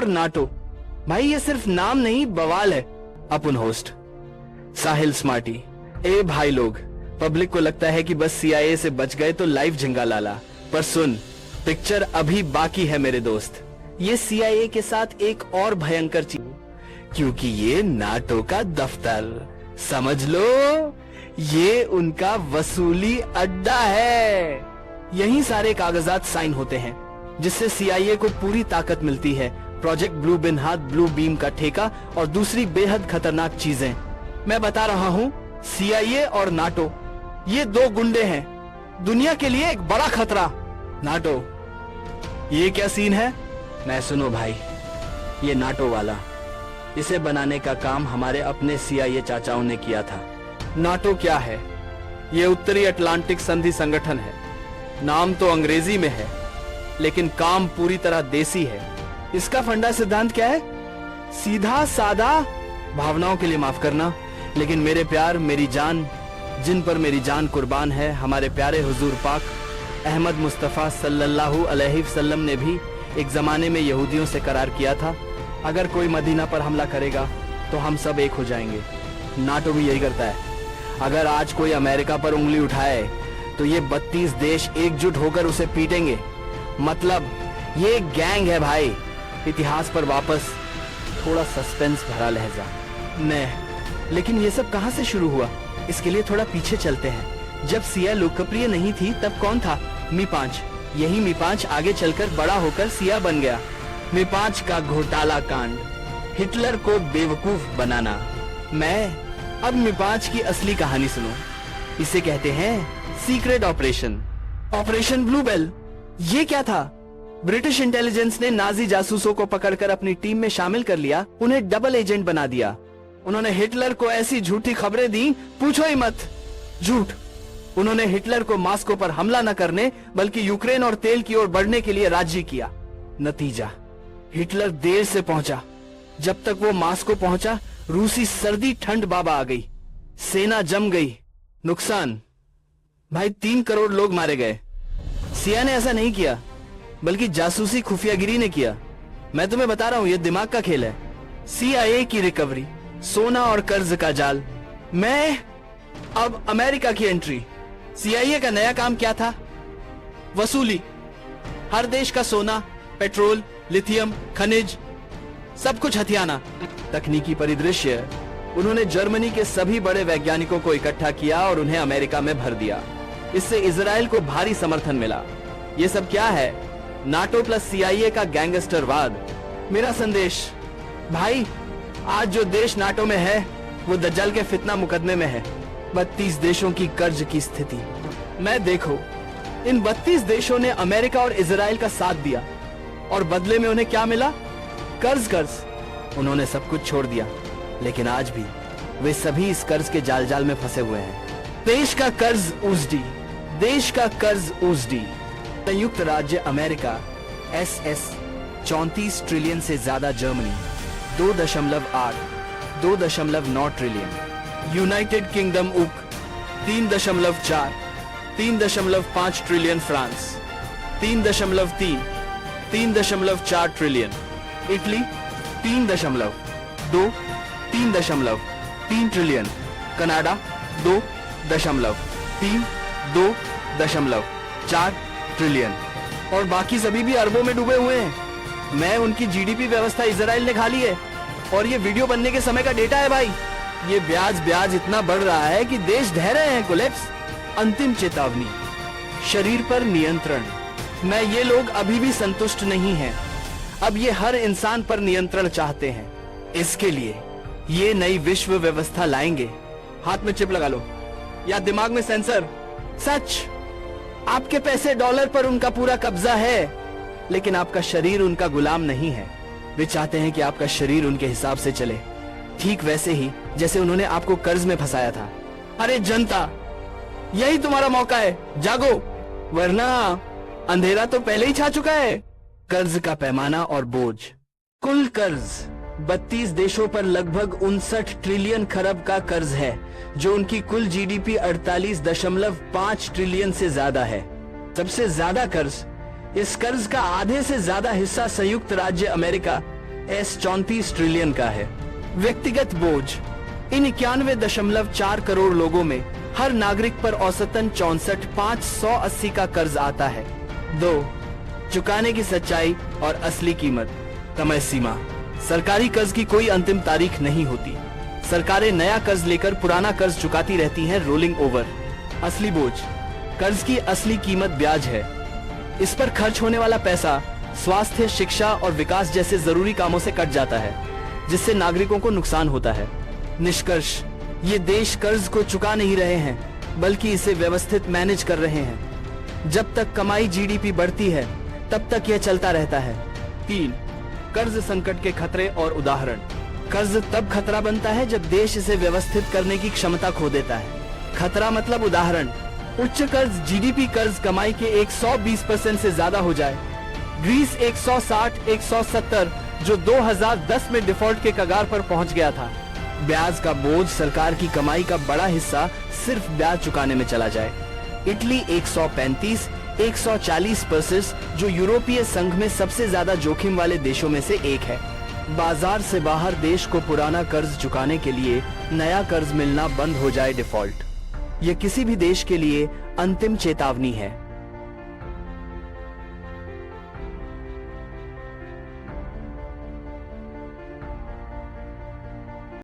और नाटो। भाई ये सिर्फ नाम नहीं, बवाल है। अपन होस्ट साहिल स्मार्टी। ए भाई लोग, पब्लिक को लगता है कि बस CIA से बच गए तो लाइफ झिंगा लाला, पर सुन, पिक्चर अभी बाकी है मेरे दोस्त। ये CIA के साथ एक और भयंकर चीज, क्योंकि ये नाटो का दफ्तर, समझ लो ये उनका वसूली अड्डा है। यही सारे कागजात साइन होते हैं, जिससे CIA को पूरी ताकत मिलती है। प्रोजेक्ट ब्लू बिन हाथ, ब्लू बीम का ठेका और दूसरी बेहद खतरनाक चीजें। मैं बता रहा हूँ, CIA और नाटो ये दो गुंडे हैं, दुनिया के लिए एक बड़ा खतरा। नाटो, ये क्या सीन है? मैं सुनो भाई, ये नाटो वाला, इसे बनाने का काम हमारे अपने CIA चाचाओं ने किया था। नाटो क्या है? ये उत्तरी अटलांटिक संधि संगठन है। नाम तो अंग्रेजी में है, लेकिन काम पूरी तरह देसी है। इसका फंडा सिद्धांत क्या है? सीधा सादा, भावनाओं के लिए माफ करना, लेकिन मेरे प्यार मेरी जान, जिन पर मेरी जान कुर्बान है, हमारे प्यारे हुजूर पाक अहमद मुस्तफा सल्लल्लाहु अलैहि वसल्लम ने भी एक जमाने में यहूदियों से करार किया था, अगर कोई मदीना पर हमला करेगा तो हम सब एक हो जाएंगे। नाटो भी यही करता है। अगर आज कोई अमेरिका पर उंगली उठाए तो ये 32 देश एकजुट होकर उसे पीटेंगे। मतलब ये एक गैंग है भाई। इतिहास पर वापस, थोड़ा सस्पेंस भरा लहजा। नहीं, लेकिन ये सब कहां से शुरू हुआ? इसके लिए थोड़ा पीछे चलते हैं। जब सिया लोकप्रिय नहीं थी तब कौन था? मी-5। यही मी-5 आगे चलकर बड़ा होकर सिया बन गया। मी-5 का घोटाला कांड, हिटलर को बेवकूफ बनाना। मैं अब मी-5 की असली कहानी सुनो। इसे कहते हैं secret operation, operation blue bell. ये क्या था? ब्रिटिश इंटेलिजेंस ने नाजी जासूसों को पकड़कर अपनी टीम में शामिल कर लिया, उन्हें डबल एजेंट बना दिया। उन्होंने हिटलर को ऐसी झूठी खबरें दी, पूछो ही मत। झूठ। उन्होंने हिटलर को मॉस्को पर हमला न करने बल्कि यूक्रेन और तेल की ओर बढ़ने के लिए राजी किया। नतीजा, हिटलर देर से पहुंचा। जब तक वो मॉस्को पहुंचा, रूसी सर्दी ठंड बाबा आ गई, सेना जम गई। नुकसान भाई, 3 करोड़ लोग मारे गए। सिया ने ऐसा नहीं किया, बल्कि जासूसी खुफियागिरी ने किया। मैं तुम्हें बता रहा हूं, ये दिमाग का खेल है। CIA की रिकवरी, सोना और कर्ज का जाल। मैं अब अमेरिका की एंट्री। CIA का नया काम क्या था? वसूली। हर देश का सोना, पेट्रोल, लिथियम, खनिज, सब कुछ हथियाना। तकनीकी परिदृश्य, उन्होंने जर्मनी के सभी बड़े वैज्ञानिकों को इकट्ठा किया और उन्हें अमेरिका में भर दिया। इससे इजराइल को भारी समर्थन मिला। ये सब क्या है? नाटो प्लस CIA का गैंगस्टरवाद। मेरा संदेश भाई, आज जो देश नाटो में है वो दज्जाल के फितना मुकदमे में है। 32 देशों की कर्ज की स्थिति। मैं देखो, इन 32 देशों ने अमेरिका और इजराइल का साथ दिया और बदले में उन्हें क्या मिला? कर्ज। उन्होंने सब कुछ छोड़ दिया, लेकिन आज भी वे सभी इस कर्ज के जाल में फंसे हुए हैं। देश का कर्ज उजड़ी, देश का कर्ज उजड़ी। संयुक्त राज्य अमेरिका SS 34 ट्रिलियन से ज्यादा, जर्मनी 2.8, 2.9 ट्रिलियन, यूनाइटेड किंगडम उक 3.4, 3.5 trillion, France 3.3, 3.4 trillion, Italy 3.2, 3.3 trillion, Canada 2.3, 2.4 trillion, और बाकी सभी भी अरबों में डूबे हुए हैं। मैं उनकी GDP व्यवस्था इजराइल ने खा ली है, और ये वीडियो बनने के समय का डेटा है भाई। ये ब्याज इतना बढ़ रहा है कि देश ढह रहे हैं कोलैप्स। अंतिम चेतावनी, शरीर पर नियंत्रण। मैं ये लोग अभी भी संतुष्ट नहीं हैं। अब ये हर इंसान पर नियंत्रण चाहते हैं। इसके लिए ये नई विश्व व्यवस्था लाएंगे। हाथ में चिप लगा लो या दिमाग में सेंसर। सच, आपके पैसे डॉलर पर उनका पूरा कब्जा है, लेकिन आपका शरीर उनका गुलाम नहीं है। वे चाहते हैं कि आपका शरीर उनके हिसाब से चले, ठीक वैसे ही जैसे उन्होंने आपको कर्ज में फंसाया था। अरे जनता, यही तुम्हारा मौका है, जागो, वरना अंधेरा तो पहले ही छा चुका है। कर्ज का पैमाना और बोझ। कुल कर्ज 32 देशों पर लगभग 59 ट्रिलियन खरब का कर्ज है, जो उनकी कुल GDP 48.5 ट्रिलियन से ज्यादा है। सबसे ज्यादा कर्ज, इस कर्ज का आधे से ज्यादा हिस्सा संयुक्त राज्य अमेरिका INS 34 ट्रिलियन का है। व्यक्तिगत बोझ इन 91.4 करोड़ लोगों में हर नागरिक पर औसतन 64,580 का कर्ज आता है। 2. चुकाने की सच्चाई और असली कीमत। समय सीमा सरकारी कर्ज की कोई अंतिम तारीख नहीं होती। सरकारें नया कर्ज लेकर पुराना कर्ज चुकाती रहती हैं, रोलिंग ओवर। असली बोझ कर्ज की असली कीमत ब्याज है। इस पर खर्च होने वाला पैसा स्वास्थ्य, शिक्षा और विकास जैसे जरूरी कामों से कट जाता है, जिससे नागरिकों को नुकसान होता है। निष्कर्ष ये देश कर्ज को चुका नहीं रहे हैं, बल्कि इसे व्यवस्थित मैनेज कर रहे हैं। जब तक कमाई GDP बढ़ती है तब तक यह चलता रहता है। 3. कर्ज संकट के खतरे और उदाहरण। कर्ज तब खतरा बनता है जब देश इसे व्यवस्थित करने की क्षमता खो देता है। खतरा मतलब उदाहरण, उच्च कर्ज GDP कर्ज कमाई के 120% से ज्यादा हो जाए। ग्रीस 160-170 जो 2010 में डिफॉल्ट के कगार पर पहुंच गया था। ब्याज का बोझ सरकार की कमाई का बड़ा हिस्सा सिर्फ ब्याज चुकाने में चला जाए। इटली 135-140% जो यूरोपीय संघ में सबसे ज्यादा जोखिम वाले देशों में से एक है। बाजार से बाहर देश को पुराना कर्ज चुकाने के लिए नया कर्ज मिलना बंद हो जाए डिफॉल्ट। यह किसी भी देश के लिए अंतिम चेतावनी है।